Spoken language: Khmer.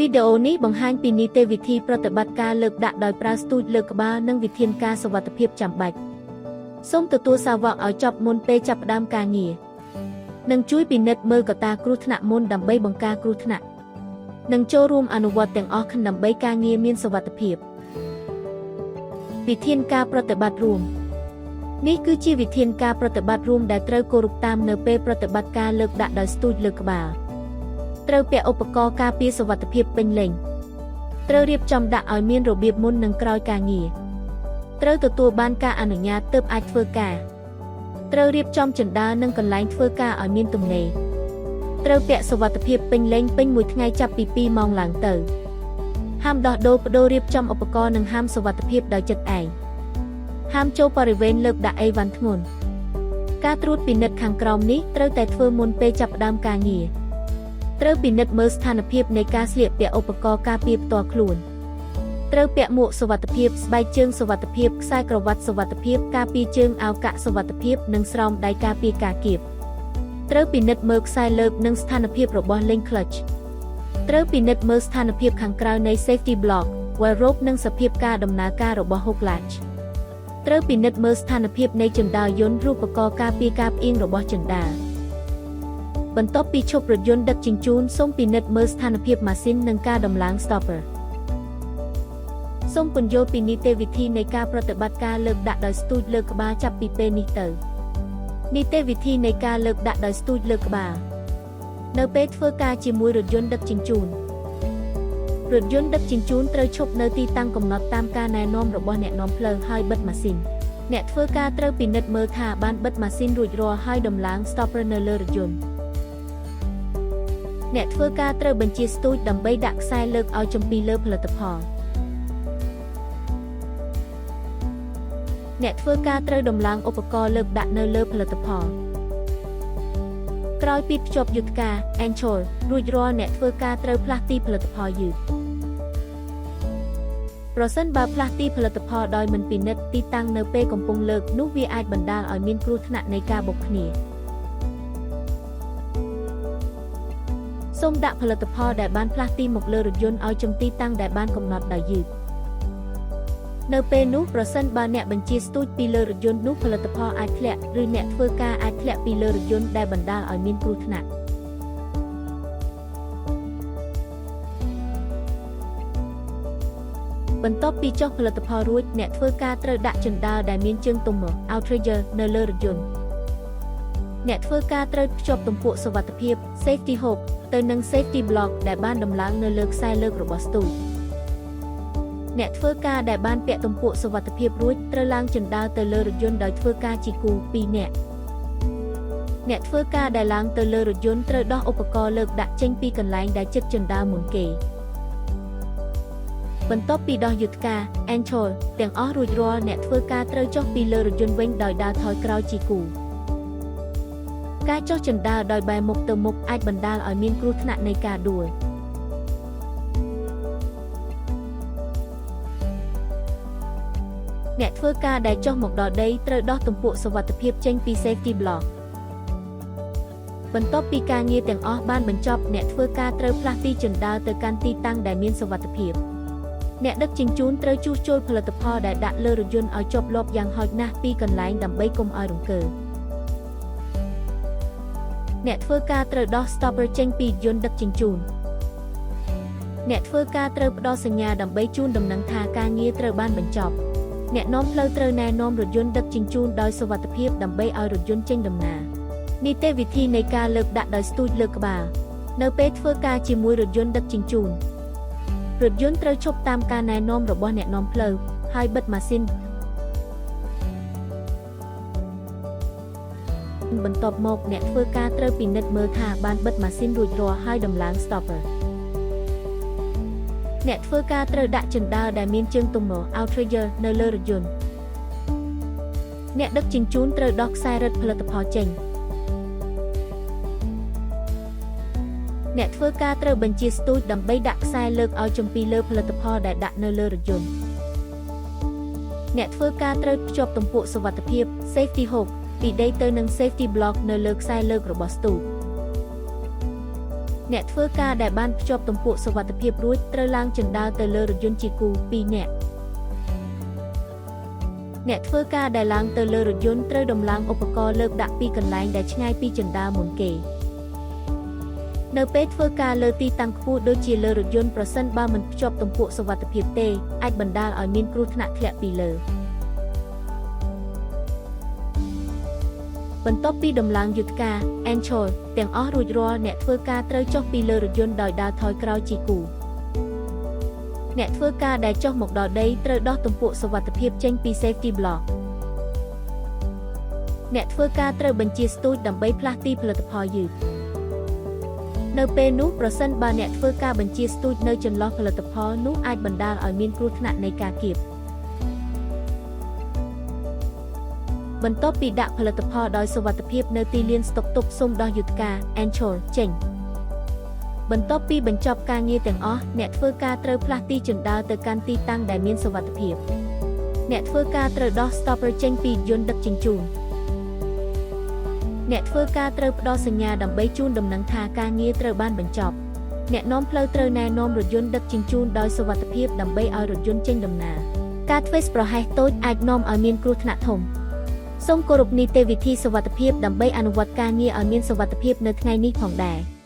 វីដេអូនេះបង្ហាញពីនីតិវិធីប្រតិបត្តិការលើកដាក់ដោយប្រើស្ទូចលើកក្បាលនិងវិធានការសុវត្ថិភាពចាំបាច់សូមទទួលសាវកឲ្យចប់មុនពេលចាប់ផ្ដើមការងារនិងជួយពិនិត្យមើលកត្តាគ្រោះថ្នាក់មុនដើម្បីបង្ការគ្រោះថ្នាក់និងចូលរួមអនុវត្តទាំងអស់ដើម្បីការងារមានសុវត្ថិភាពវិធានការប្រតិបត្តិរួមនេះគឺជាវិធានការប្រតិបត្តិរួមដែលត្រូវគោរពតាមនៅពេលប្រតិបត្តិការលើកដាក់ដោយស្ទូចលើកក្បាលត្រូវពាក់ឧបករណ៍ការពារសុវត្ថិភាពពេញលេញត្រូវរៀបចំដាក់ឲ្យមានរបៀបមុននិងក្រោយការងារត្រូវទទួលបានការអនុញ្ញាតទើបអាចធ្វើការត្រូវរៀបចំជណ្ដើរនិងកន្លែងធ្វើការឲ្យមានទំនេរត្រូវពាក់សុវត្ថិភាពពេញលេញពេញមួយថ្ងៃចាប់ពី2ម៉ោងឡើងទៅហាមដោះដូរបដូររៀបចំឧបករណ៍និងហាមសុវត្ថិភាពដោយចិត្តឯងហាមចូលបរិវេណលើកដាក់អីវ៉ាន់ធ្ងន់ការត្រួតពិនិត្យខាងក្រោមនេះត្រូវតែធ្វើមុនពេលចាប់ផ្ដើមការងារត្រូវពិនិត្យមើលស្ថានភាពនៃការស្លៀកពាក់ឧបករណ៍ការពារផ្ទាល់ខ្លួនត្រូវពាក់មួកសុវត្ថិភាពស្បែកជើងសុវត្ថិភាពខ្សែក្រវ៉ាត់សុវត្ថិភាពការពារជើងអាវកាក់សុវត្ថិភាពនិងស្រោមដៃការពារការគៀបត្រូវពិនិត្យមើលខ្សែលើកនិងស្ថានភាពរបស់លេង clutch ត្រូវពិនិត្យមើលស្ថានភាពខាងក្រៅនៃ safety block wire rope និងសភាពការដំណើរការរបស់ hook latch ត្រូវពិនិត្យមើលស្ថានភាពនៃជណ្ដើរយន្តរូបករណ៍ការពារការផ្អៀងរបស់ជណ្ដើរបន្ទាប់ពីឈប់រថយន្តដឹកជញ្ជូនសូមពិនិត្យមើលស្ថានភាពម៉ាស៊ីននិងការដំឡើង stopper សូមពន្យល់ពីនីតិវិធីនៃការប្រតិបត្តិការលើកដាក់ដោយស្ទូចលើកក្បាលចាប់ពីពេលនេះទៅនីតិវិធីនៃការលើកដាក់ដោយស្ទូចលើកក្បាលនៅពេលធ្វើការជាមួយរថយន្តដឹកជញ្ជូនរថយន្តដឹកជញ្ជូនត្រូវឈប់នៅទីតាំងកំណត់តាមការណែនាំរបស់អ្នកនាំផ្លូវហើយបិទម៉ាស៊ីនអ្នកធ្វើការត្រូវពិនិត្យមើលថាបានបិទម៉ាស៊ីនរួចរាល់ហើយដំឡើង stopper នៅលើរថយន្តអ្នកធ្វើការត្រូវបញ្ជាស្ទូចដើម្បីដាក់ខ្សែលើកឲ្យចំពីលើផលិតផលអ្នកធ្វើការត្រូវដំឡើងឧបករណ៍លើកដាក់នៅលើផលិតផលក្រោយពីភ្ជាប់យុទ្ធការ Anchor រួចរាល់អ្នកធ្វើការត្រូវផ្លាស់ទីផលិតផលយឺតប្រសិនបើផ្លាស់ទីផលិតផលដោយមិនពិនិត្យទីតាំងនៅពេលកំពុងលើកនោះវាអាចបណ្ដាលឲ្យមានគ្រោះថ្នាក់នៃការបុកគ្នាសូមដាក់ផលិតផលដែលបានផ្លាស់ទីមកលើរថយន្តឲ្យចំទីតាំងដែលបានកំណត់ដោយយឺតនៅពេលនោះប្រសិនបើអ្នកបញ្ជាស្ទូចពីលើរថយន្តនោះផលិតផលអាចធ្លាក់ឬអ្នកធ្វើការអាចធ្លាក់ពីលើរថយន្តដែលបណ្ដាលឲ្យមានគ្រោះថ្នាក់បន្ទាប់ពីចុះផលិតផលរួចអ្នកធ្វើការត្រូវដាក់ជណ្ដើរដែលមានជើងទំ outrigger នៅលើរថយន្តអ្នកធ្វើការត្រូវភ្ជាប់ទំពក់សុវត្ថិភាព safety hook ទៅនឹង safety block ដែលបានដំឡើងនៅលើខ្សែលើករបស់ស្ទូចអ្នកធ្វើការដែលបានពាក់ទំពក់សុវត្ថិភាពរួចត្រូវឡើងជណ្ដើរទៅលើរថយន្តដោយធ្វើការជាគូ2នាក់អ្នកធ្វើការដែលឡើងទៅលើរថយន្តត្រូវដោះឧបករណ៍លើកដាក់ចេញពីកន្លែងដែលជិតជណ្ដើរមុនគេបន្ទាប់ពីដោះយុទ្ធការ Anchor ទាំងអស់រួចរាល់អ្នកធ្វើការត្រូវចុះពីលើរថយន្តវិញដោយដើរថយក្រោយជាគូការចុះជណ្ដើរដោយបែរមុខទៅមុខអាចបណ្ដាលឲ្យមានគ្រោះថ្នាក់នៃការដួលអ្នកធ្វើការដែលចុះមកដល់ដីត្រូវដោះទំពក់សុវត្ថិភាពចេញពី safety block បន្ទាប់ពីការងារទាំងអស់បានបញ្ចប់អ្នកធ្វើការត្រូវផ្លាស់ទីជណ្ដើរទៅកាន់ទីតាំងដែលមានសុវត្ថិភាពអ្នកដឹកជញ្ជូនត្រូវជួសជុលផលិតផលដែលដាក់លើរថយន្តឲ្យជាប់លាប់យ៉ាងហោចណាស់ពីកន្លែងដើម្បីកុំឲ្យរង្គើអ្នកធ្វើការត្រូវដោះ stopper ចេញពីយន្តដឹកជញ្ជូនអ្នកធ្វើការត្រូវផ្ដល់សញ្ញាដើម្បីជូនដំណឹងថាការងារត្រូវបានបញ្ចប់អ្នកនាំផ្លូវត្រូវណែនាំរថយន្តដឹកជញ្ជូនដោយសុវត្ថិភាពដើម្បីឲ្យរថយន្តចេញដំណើរនីតិវិធីនៃការលើកដាក់ដោយស្ទូចលើកក្បាលនៅពេលធ្វើការជាមួយរថយន្តដឹកជញ្ជូនរថយន្តត្រូវឈប់តាមការណែនាំរបស់អ្នកនាំផ្លូវហើយបិទម៉ាស៊ីនបន្ទាប់មកអ្នកធ្វើការត្រូវពិនិត្យមើលថាបានបិទម៉ាស៊ីនរួចរាល់ហើយដំឡើង stopper អ្នកធ្វើការត្រូវដាក់ជណ្ដើរដែលមានជើងទំ outrigger នៅលើរថយន្តអ្នកដឹកជញ្ជូនត្រូវដោះខ្សែរឹតផលិតផលចេញអ្នកធ្វើការត្រូវបញ្ជាស្ទូចដើម្បីដាក់ខ្សែលើកឲ្យចំពីលើផលិតផលដែលដាក់នៅលើរថយន្តអ្នកធ្វើការត្រូវភ្ជាប់ទំពក់សុវត្ថិភាព safety hook ពីដីទៅនឹង safety block នៅលើខ្សែលើករបស់ស្ទូច អ្នកធ្វើការដែលបានភ្ជាប់ទំពក់សុវត្ថិភាពរួចត្រូវឡើងជណ្ដើរទៅលើរថយន្តជាគូ2នាក់អ្នកធ្វើការដែលឡើងទៅលើរថយន្តត្រូវដំឡើងឧបករណ៍លើកដាក់ពីកន្លែងដែលឆ្ងាយពីជណ្ដើរមុនគេនៅពេលធ្វើការលើទីតាំងខ្ពស់ដូចជាលើរថយន្តប្រសិនបើមិនភ្ជាប់ទំពក់សុវត្ថិភាពទេអាចបណ្ដាលឲ្យមានគ្រោះថ្នាក់ធ្លាក់ពីលើបន្ទាប់ពីដំឡើងយុទ្ធការ Anchor ទាំងអស់រួចរាល់អ្នកធ្វើការត្រូវចុះពីលើរថយន្តដោយដើរថយក្រោយជាគូអ្នកធ្វើការដែលចុះមកដល់ដីត្រូវដោះទំពក់សុវត្ថិភាពចេញពី Safety Block អ្នកធ្វើការត្រូវបញ្ជាស្ទូចដើម្បីផ្លាស់ទីផលិតផលយឺតនៅពេលនោះប្រសិនបើអ្នកធ្វើការបញ្ជាស្ទូចនៅចន្លោះផលិតផលនោះអាចបណ្ដាលឲ្យមានគ្រោះថ្នាក់នៃការគៀបបន្ទាប់ពីដាក់ផលិតផលដោយសុវត្ថិភាពនៅទីលានស្តុកទុកសូមដោះយុទ្ធការ Anchor ចេញបន្ទាប់ពីបញ្ចប់ការងារទាំងអស់អ្នកធ្វើការត្រូវផ្លាស់ទីជណ្ដើរទៅកាន់ទីតាំងដែលមានសុវត្ថិភាពអ្នកធ្វើការត្រូវដោះ Stopper ចេញពីយន្តដឹកជញ្ជូនអ្នកធ្វើការត្រូវផ្ដល់សញ្ញាដើម្បីជូនដំណឹងថាការងារត្រូវបានបញ្ចប់អ្នកនាំផ្លូវត្រូវណែនាំរថយន្តដឹកជញ្ជូនដោយសុវត្ថិភាពដើម្បីឲ្យរថយន្តចេញដំណើរការធ្វេសប្រហែសតូចអាចនាំឲ្យមានគ្រោះថ្នាក់ធំសូមគោរពនីតិវិធីសុវត្ថិភាពដើម្បីអនុវត្តការងារឲ្យមានសុវត្ថិភាពនៅថ្ងៃនេះផងដែរ